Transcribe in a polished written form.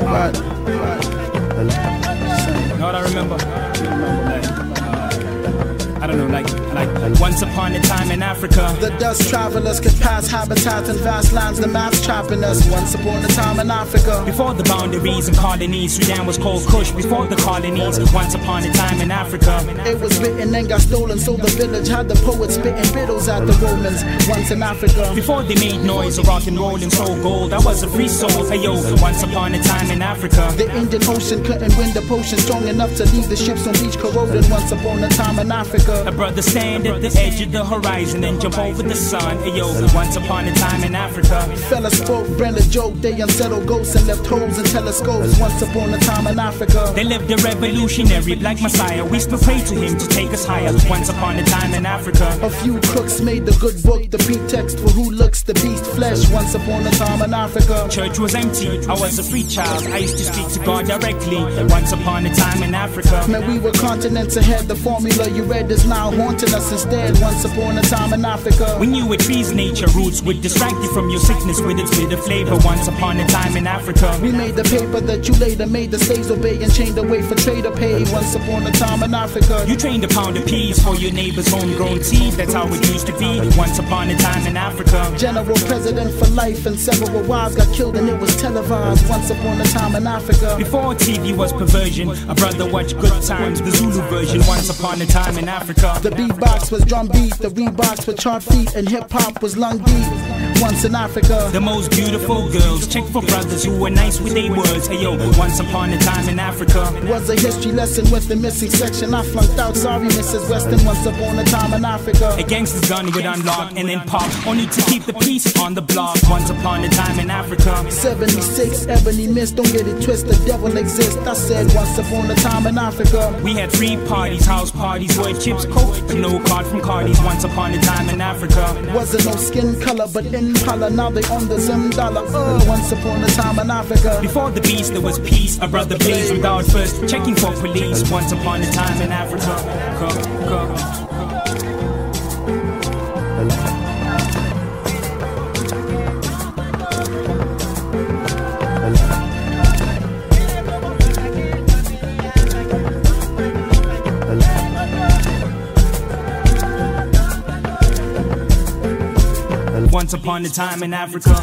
Know what I remember? I don't know, like once upon a time in Africa, the dust travelers could pass habitats and vast lands, the maps trapping us. Once upon a time in Africa, before the boundaries and colonies, Sudan was called Kush. Before the colonies, once upon a time in Africa, it was written and got stolen, so the village had the poets spitting riddles at the Romans. Once in Africa, before they made noise, rock and roll and soul gold, I was a free soul. Hey yo, once upon a time in Africa, the Indian Ocean couldn't win the potion strong enough to leave the ships on beach corroded. Once upon a time in Africa, a brother stand at the edge of the horizon and jump over the sun. Hey yo, once upon a time in Africa, fellas spoke, brand a joke, they unsettled ghosts and left holes in telescopes. Once upon a time in Africa, they lived a revolutionary black messiah. We still pray to him to take us higher. Once upon a time in Africa, a few crooks made the good book the pretext for who looks the beast flesh. Once upon a time in Africa, church was empty, I was a free child, I used to speak to God directly. Once upon a time in Africa, man, we were continents ahead. The formula you read is now haunting us instead. Once upon a time in Africa, we knew a tree's nature roots would distract you from your sickness with its bitter flavor. Once upon a time in Africa, we made the paper that you later made the slaves obey and chained away for trader pay. Once upon a time in Africa, you trained a pound of peas for your neighbor's homegrown tea. That's how it used to be. Once upon a time in Africa, general president for life and several wives got killed and it was televised. Once upon a time in Africa, before TV was perversion, a brother watched Good Times, the Zulu version. Once upon a time in Africa, the beatbox was drum beat, the Reeboks were chart feet, and hip hop was lung deep. Once in Africa, the most beautiful girls check for brothers who were nice with their words. Hey yo, once upon a time in Africa, was a history lesson with the missing section. I flunked out, sorry Mrs. Weston. Once upon a time in Africa, a gangster's gun would unlock and then pop, only to keep the peace on the block. Once upon a time in Africa, 76 ebony mist, don't get it twisted, the devil exists. I said once upon a time in Africa, we had free parties, house parties, where chips, coke, no card from Cardi's. Once upon a time in Africa, wasn't no skin color but Impala, now they own the Zim dollar. Once upon a time in Africa, before the beast there was peace, a brother blazed without first checking for police. Once upon a time in Africa, once upon a time in Africa.